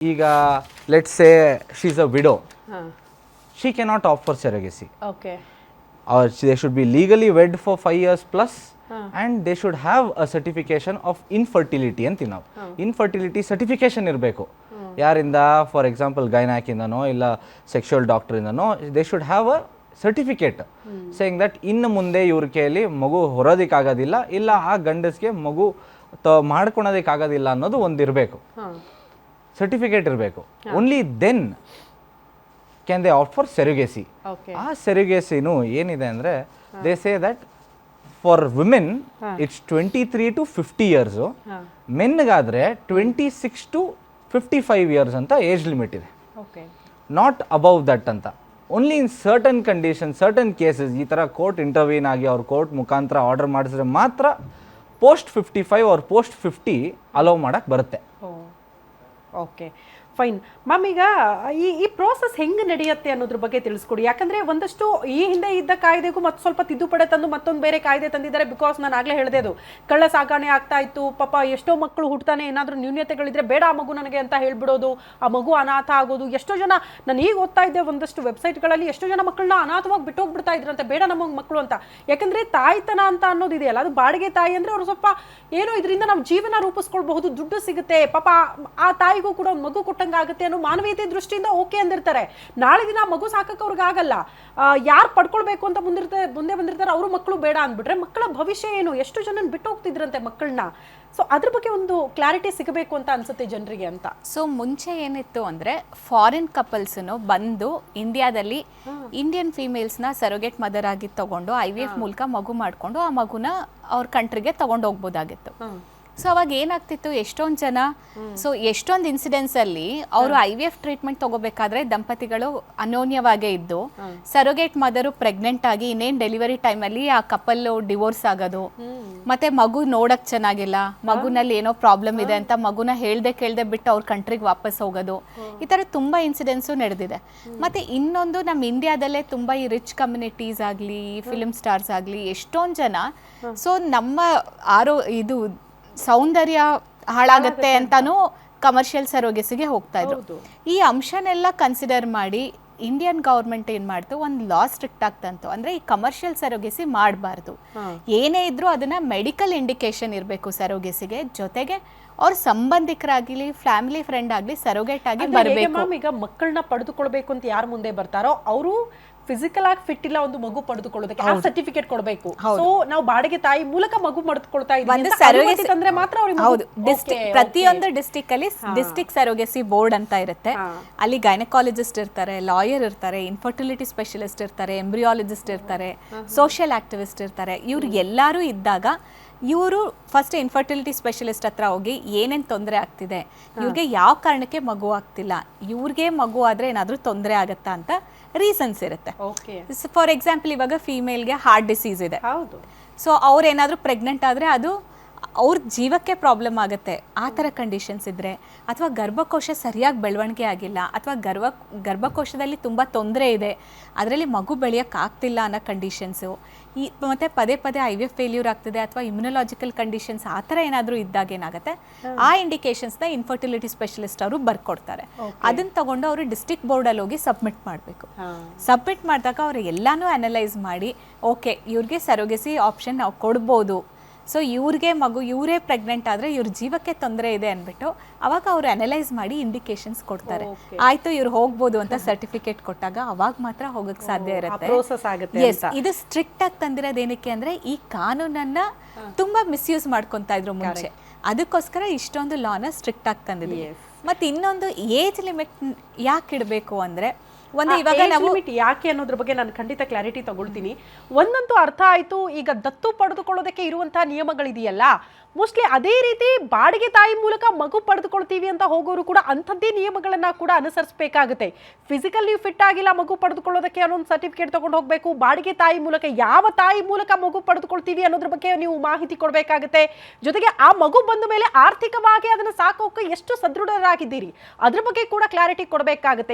ಈಗ let's say she is a widow, she cannot opt for surrogacy. Okay. Or they should be legally wed for 5 years plus, and they should have a certification of infertility ಅಂತ ನಾವು infertility certification ಇರಬೇಕು. ಯಾರಿಂದ? For example ಗೈನಾಕಿಂದನೋ ಇಲ್ಲ sexual ಡಾಕ್ಟರಿಂದನೋ they should have a certificate saying that ಇನ್ನು ಮುಂದೆ ಇವ್ರ ಕೈಯಲ್ಲಿ ಮಗು ಹೊರೋದಕ್ಕಾಗೋದಿಲ್ಲ, ಇಲ್ಲ ಆ ಗಂಡಸ್ಗೆ ಮಗು ಮಾಡ್ಕೊಳೋದಕ್ಕಾಗೋದಿಲ್ಲ ಅನ್ನೋದು ಒಂದು ಇರಬೇಕು, ಸರ್ಟಿಫಿಕೇಟ್ ಇರಬೇಕು. Only then can they opt for surrogacy. ಆ ಸೆರುಗೇಸಿನೂ ಏನಿದೆ ಅಂದರೆ they say that for women it's 23 to 50 years, ಮೆನ್ಗಾದರೆ 26 to 55 ಇಯರ್ಸ್ ಅಂತ ಏಜ್ ಲಿಮಿಟ್ ಇದೆ, ನಾಟ್ ಅಬೌವ್ ದಟ್ ಅಂತ. Only in certain condition, certain cases ಈ ಥರ ಕೋರ್ಟ್ ಇಂಟರ್ವ್ಯೂನ್ ಆಗಿ ಅವ್ರ ಕೋರ್ಟ್ ಮುಖಾಂತರ ಆರ್ಡರ್ ಮಾಡಿಸಿದ್ರೆ ಮಾತ್ರ ಪೋಸ್ಟ್ 55 ಅವ್ರ ಪೋಸ್ಟ್ 50 ಅಲೋವ್ ಮಾಡೋಕ್ಕೆ ಬರುತ್ತೆ. Okay, fine ma'am. ಈಗ ಈ ಪ್ರೋಸೆಸ್ ಹೆಂಗೆ ನಡೆಯುತ್ತೆ ಅನ್ನೋದ್ರ ಬಗ್ಗೆ ತಿಳಿಸ್ಕೊಡಿ. ಯಾಕಂದರೆ ಒಂದಷ್ಟು ಈ ಹಿಂದೆ ಇದ್ದ ಕಾಯ್ದೆಗೂ ಮತ್ತು ಸ್ವಲ್ಪ ತಿದ್ದುಪಡಿ ತಂದು ಮತ್ತೊಂದು ಬೇರೆ ಕಾಯ್ದೆ ತಂದಿದ್ದಾರೆ. ಬಿಕಾಸ್ ನಾನು ಆಗಲೇ ಹೇಳಿದೆ, ಅದು ಕಳ್ಳ ಸಾಗಣೆ ಆಗ್ತಾ ಇತ್ತು. ಪಾಪ ಎಷ್ಟೋ ಮಕ್ಕಳು ಹುಡ್ತಾನೆ, ಏನಾದರೂ ನ್ಯೂನ್ಯತೆಗಳಿದ್ರೆ ಬೇಡ ಆ ಮಗು ನನಗೆ ಅಂತ ಹೇಳ್ಬಿಡೋದು, ಆ ಮಗು ಅನಾಥ ಆಗೋದು. ಎಷ್ಟೋ ಜನ, ನಾನು ಈಗ ಓದ್ತಾ ಇದ್ದೆ ಒಂದಷ್ಟು ವೆಬ್ಸೈಟ್ಗಳಲ್ಲಿ, ಎಷ್ಟೋ ಜನ ಮಕ್ಕಳನ್ನ ಅನಾಥವಾಗಿ ಬಿಟ್ಟೋಗ್ಬಿಡ್ತಾ ಇದ್ರಂತೆ, ಬೇಡ ನಮ್ಮ ಮಕ್ಕಳು ಅಂತ. ಯಾಕಂದರೆ ತಾಯ್ತನ ಅಂತ ಅನ್ನೋದು ಇದೆಯಲ್ಲ, ಅದು ಬಾಡಿಗೆ ತಾಯಿ ಅಂದರೆ ಅವರು ಸ್ವಲ್ಪ ಏನೋ ಇದರಿಂದ ನಾವು ಜೀವನ ರೂಪಿಸ್ಕೊಳ್ಬಹುದು, ದುಡ್ಡು ಸಿಗುತ್ತೆ, ಪಾಪ ಆ ತಾಯಿಗೂ ಕೂಡ ಒಂದು ಮಗು ಕೊಟ್ಟಂಗೆ ಆಗುತ್ತೆ ಅನ್ನೋ ಮಾನವೀಯತೆ ದೃಷ್ಟಿಯಿಂದ ಓಕೆ ಅಂದಿರ್ತಾರೆ. ನಾಳೆ ದಿನ ಮಗು ಸಾಕಕ್ಕೆ ಅವ್ರಿಗೆ ಆಗಲ್ಲ, ಯಾರು ಪಡ್ಕೊಳ್ಬೇಕು ಅಂತ ಮುಂದೆ ಬಂದಿರ್ತಾರೆ ಅವರು ಮಕ್ಕಳು ಬೇಡ ಅಂದ್ಬಿಟ್ರೆ ಮಕ್ಕಳ ಭವಿಷ್ಯ ಏನು? ಎಷ್ಟು ಜನ ಬಿಟ್ಟು ಹೋಗ್ತಿದ್ರಂತೆ ಮಕ್ಕಳನ್ನ. ಸೊ ಅದ್ರ ಬಗ್ಗೆ ಒಂದು ಕ್ಲಾರಿಟಿ ಸಿಗಬೇಕು ಅಂತ ಅನ್ಸುತ್ತೆ ಜನರಿಗೆ ಅಂತ. ಸೊ ಮುಂಚೆ ಏನಿತ್ತು ಅಂದರೆ ಫಾರಿನ್ ಕಪಲ್ಸ್ನು ಬಂದು ಇಂಡಿಯಾದಲ್ಲಿ ಇಂಡಿಯನ್ ಫೀಮೇಲ್ಸ್ನ ಸರೋಗೇಟ್ ಮದರ್ ಆಗಿ ತಗೊಂಡು IVF ಮೂಲಕ ಮಗು ಮಾಡಿಕೊಂಡು ಆ ಮಗುನ ಅವ್ರ ಕಂಟ್ರಿಗೆ ತಗೊಂಡು ಹೋಗ್ಬೋದಾಗಿತ್ತು. ಸೊ ಅವಾಗ ಏನಾಗ್ತಿತ್ತು, ಎಷ್ಟೊಂದು ಜನ, ಸೊ ಎಷ್ಟೊಂದು ಇನ್ಸಿಡೆನ್ಸಲ್ಲಿ ಅವರು IVF ಟ್ರೀಟ್ಮೆಂಟ್ ತಗೋಬೇಕಾದ್ರೆ ದಂಪತಿಗಳು ಅನ್ಯೋನ್ಯವಾಗೇ ಇದ್ದು ಸರೋಗೇಟ್ ಮದರು ಪ್ರೆಗ್ನೆಂಟ್ ಆಗಿ ಇನ್ನೇನು ಡೆಲಿವರಿ ಟೈಮಲ್ಲಿ ಆ ಕಪಲ್ ಡಿವೋರ್ಸ್ ಆಗೋದು, ಮತ್ತೆ ಮಗು ನೋಡಕ್ ಚೆನ್ನಾಗಿಲ್ಲ, ಮಗುನಲ್ಲಿ ಏನೋ ಪ್ರಾಬ್ಲಮ್ ಇದೆ ಅಂತ ಮಗುನ ಕೇಳ್ದೆ ಬಿಟ್ಟು ಅವ್ರ ಕಂಟ್ರಿಗೆ ವಾಪಸ್ ಹೋಗೋದು, ಈ ಥರ ತುಂಬ ಇನ್ಸಿಡೆನ್ಸು ನಡೆದಿದೆ. ಮತ್ತು ಇನ್ನೊಂದು, ನಮ್ಮ ಇಂಡಿಯಾದಲ್ಲೇ ತುಂಬ ಈ ರಿಚ್ ಕಮ್ಯುನಿಟೀಸ್ ಆಗಲಿ, ಫಿಲ್ಮ್ ಸ್ಟಾರ್ಸ್ ಆಗಲಿ, ಎಷ್ಟೊಂದು ಜನ ಸೊ ನಮ್ಮ ಇದು ಸೌಂದರ್ಯ ಹಾಳಾಗತ್ತೆ ಅಂತಾನೂ ಕಮರ್ಷಿಯಲ್ ಸರೋಗೆಸಿಗೆ ಹೋಗ್ತಾ ಇದ್ರು. ಈ ಅಂಶನೆಲ್ಲ ಕನ್ಸಿಡರ್ ಮಾಡಿ ಇಂಡಿಯನ್ ಗೌರ್ಮೆಂಟ್ ಏನು ಮಾಡ್ತು, ಒಂದು ಲಾ ಸ್ಟ್ರಿಕ್ಟ್ ಆಗ್ತಂತು. ಅಂದರೆ ಈ ಕಮರ್ಷಿಯಲ್ ಸರೋಗೆಸಿ ಮಾಡಬಾರ್ದು, ಏನೇ ಇದ್ರೂ ಅದನ್ನ ಮೆಡಿಕಲ್ ಇಂಡಿಕೇಶನ್ ಇರಬೇಕು ಸರೋಗೆಸಿಗೆ. ಜೊತೆಗೆ ಅವ್ರ ಸಂಬಂಧಿಕರಾಗಲಿ, ಫ್ಯಾಮಿಲಿ ಫ್ರೆಂಡ್ ಆಗಲಿ ಸರೋಗೇಟ್ ಆಗಿ ಬರಬೇಕು. ಈಗ ಮಕ್ಕಳನ್ನ ಪಡೆದುಕೊಳ್ಬೇಕು ಅಂತ ಯಾರು ಮುಂದೆ ಬರ್ತಾರೋ ಅವರು ಫಿಸಿಕಲ್ ಆಗಿ ಫಿಟ್ ಇಲ್ಲ ಒಂದು ಮಗು ಪಡೆದುಕೊಳ್ಳೋದಕ್ಕೆ ಆ ಸರ್ಟಿಫಿಕೇಟ್ ಕೊಡಬೇಕು. ಸೊ ನಾವು ಬಾಡಿಗೆ ತಾಯಿ ಮೂಲಕ ಮಗು ಪಡೆದುಕೊಳ್ತಾ ಇದ್ದೀವಿ ಅಂದ್ರೆ ಮಾತ್ರ ಹೌದು. ಪ್ರತಿಯೊಂದು ಡಿಸ್ಟಿಕ್ ಅಲ್ಲಿ ಡಿಸ್ಟಿಕ್ ಸರೋಗೆಸಿ ಬೋರ್ಡ್ ಅಂತ ಇರುತ್ತೆ. ಅಲ್ಲಿ ಗೈನಕಾಲಜಿಸ್ಟ್ ಇರ್ತಾರೆ, ಲಾಯರ್ ಇರ್ತಾರೆ, ಇನ್ಫರ್ಟಿಲಿಟಿ ಸ್ಪೆಷಲಿಸ್ಟ್ ಇರ್ತಾರೆ, ಎಂಬ್ರಿಯಾಲಜಿಸ್ಟ್ ಇರ್ತಾರೆ, ಸೋಷಿಯಲ್ ಆಕ್ಟಿವಿಸ್ಟ್ ಇರ್ತಾರೆ. ಇವ್ರು ಎಲ್ಲರೂ ಇದ್ದಾಗ ಇವರು ಫಸ್ಟ್ ಇನ್ಫರ್ಟಿಲಿಟಿ ಸ್ಪೆಷಲಿಸ್ಟ್ ಹತ್ರ ಹೋಗಿ ಏನೇನು ತೊಂದರೆ ಆಗ್ತಿದೆ, ಇವ್ರಿಗೆ ಯಾವ ಕಾರಣಕ್ಕೆ ಮಗು ಆಗ್ತಿಲ್ಲ, ಇವ್ರಿಗೆ ಮಗು ಆದರೆ ಏನಾದರೂ ತೊಂದರೆ ಆಗುತ್ತಾ ಅಂತ ರೀಸನ್ಸ್ ಇರುತ್ತೆ. ಫಾರ್ ಎಕ್ಸಾಂಪಲ್ ಇವಾಗ ಫೀಮೇಲ್ಗೆ ಹಾರ್ಟ್ ಡಿಸೀಸ್ ಇದೆ, ಸೊ ಅವ್ರು ಏನಾದರೂ ಪ್ರೆಗ್ನೆಂಟ್ ಆದರೆ ಅದು ಅವ್ರ ಜೀವಕ್ಕೆ ಪ್ರಾಬ್ಲಮ್ ಆಗುತ್ತೆ. ಆ ಥರ ಕಂಡೀಷನ್ಸ್ ಇದ್ದರೆ, ಅಥವಾ ಗರ್ಭಕೋಶ ಸರಿಯಾಗಿ ಬೆಳವಣಿಗೆ ಆಗಿಲ್ಲ, ಅಥವಾ ಗರ್ಭಕೋಶದಲ್ಲಿ ತುಂಬ ತೊಂದರೆ ಇದೆ, ಅದರಲ್ಲಿ ಮಗು ಬೆಳೆಯೋಕ್ಕಾಗ್ತಿಲ್ಲ ಅನ್ನೋ ಕಂಡೀಷನ್ಸು, ಮತ್ತು ಪದೇ IVF ಫೇಲ್ಯೂರ್ ಆಗ್ತಿದೆ, ಅಥವಾ ಇಮ್ಯುನಲಾಜಿಕಲ್ ಕಂಡೀಷನ್ಸ್ ಆ ಥರ ಏನಾದರೂ ಇದ್ದಾಗ ಏನಾಗುತ್ತೆ, ಆ ಇಂಡಿಕೇಶನ್ಸ್ನ ಇನ್ಫರ್ಟಿಲಿಟಿ ಸ್ಪೆಷಲಿಸ್ಟ್ ಅವರು ಬರ್ಕೊಡ್ತಾರೆ. ಅದನ್ನು ತಗೊಂಡು ಅವರು ಡಿಸ್ಟ್ರಿಕ್ಟ್ ಬೋರ್ಡಲ್ಲಿ ಹೋಗಿ ಸಬ್ಮಿಟ್ ಮಾಡಬೇಕು. ಸಬ್ಮಿಟ್ ಮಾಡಿದಾಗ ಅವರು ಎಲ್ಲನೂ ಅನಲೈಸ್ ಮಾಡಿ, ಓಕೆ ಇವ್ರಿಗೆ ಸರೋಗೆಸಿ ಆಪ್ಷನ್ ನಾವು ಕೊಡ್ಬೋದು, ಸೊ ಇವ್ರಿಗೆ ಮಗು ಇವರೇ ಪ್ರೆಗ್ನೆಂಟ್ ಆದರೆ ಇವ್ರ ಜೀವಕ್ಕೆ ತೊಂದರೆ ಇದೆ ಅಂದ್ಬಿಟ್ಟು ಅವಾಗ ಅವರು ಅನಲೈಸ್ ಮಾಡಿ ಇಂಡಿಕೇಶನ್ಸ್ ಕೊಡ್ತಾರೆ. ಆಯಿತು ಇವ್ರು ಹೋಗ್ಬೋದು ಅಂತ ಸರ್ಟಿಫಿಕೇಟ್ ಕೊಟ್ಟಾಗ ಅವಾಗ ಮಾತ್ರ ಹೋಗಕ್ಕೆ ಸಾಧ್ಯ ಇರುತ್ತೆ. ಎಸ್, ಇದು ಸ್ಟ್ರಿಕ್ಟ್ ಆಗಿ ತಂದಿರೋದು ಏನಕ್ಕೆ ಅಂದರೆ ಈ ಕಾನೂನನ್ನು ತುಂಬ ಮಿಸ್ಯೂಸ್ ಮಾಡ್ಕೊತಾ ಇದ್ರು ಮುಂಚೆ, ಅದಕ್ಕೋಸ್ಕರ ಇಷ್ಟೊಂದು ಲಾನ ಸ್ಟ್ರಿಕ್ಟ್ ಆಗಿ ತಂದಿದೆ. ಮತ್ತು ಇನ್ನೊಂದು ಏಜ್ ಲಿಮಿಟ್ ಯಾಕೆ ಇಡಬೇಕು ಅಂದರೆ, ಒಂದು ಇವಾಗ ನಾವು ಯಾಕೆ ಅನ್ನೋದ್ರ ಬಗ್ಗೆ ನಾನು ಖಂಡಿತ ಕ್ಲಾರಿಟಿ ತಗೊಳ್ತೀನಿ. ಒಂದಂತೂ ಅರ್ಥ ಆಯ್ತು, ಈಗ ದತ್ತು ಪಡೆದುಕೊಳ್ಳೋದಕ್ಕೆ ಇರುವಂತಹ ನಿಯಮಗಳಿದೆಯಲ್ಲ, ಮೋಸ್ಟ್ಲಿ ಅದೇ ರೀತಿ ಬಾಡಿಗೆ ತಾಯಿ ಮೂಲಕ ಮಗು ಪಡೆದುಕೊಳ್ತೀವಿ ಅಂತ ಹೋಗೋರು ಕೂಡ ಅಂಥದ್ದೇ ನಿಯಮಗಳನ್ನ ಕೂಡ ಅನುಸರಿಸಬೇಕಾಗುತ್ತೆ. ಫಿಸಿಕಲಿ ಫಿಟ್ ಆಗಿಲ್ಲ ಮಗು ಪಡೆದುಕೊಳ್ಳೋದಕ್ಕೆ ಅನ್ನೋ ಒಂದು ಸರ್ಟಿಫಿಕೇಟ್ ತಗೊಂಡು ಹೋಗಬೇಕು. ಬಾಡಿಗೆ ತಾಯಿ ಮೂಲಕ ಯಾವ ತಾಯಿ ಮೂಲಕ ಮಗು ಪಡೆದುಕೊಳ್ತೀವಿ ಅನ್ನೋದ್ರ ಬಗ್ಗೆ ನೀವು ಮಾಹಿತಿ ಕೊಡಬೇಕಾಗುತ್ತೆ. ಜೊತೆಗೆ ಆ ಮಗು ಬಂದ ಮೇಲೆ ಆರ್ಥಿಕವಾಗಿ ಅದನ್ನು ಸಾಕೋಕೆ ಎಷ್ಟು ಸದೃಢರಾಗಿದ್ದೀರಿ ಅದ್ರ ಬಗ್ಗೆ ಕೂಡ ಕ್ಲಾರಿಟಿ ಕೊಡಬೇಕಾಗುತ್ತೆ.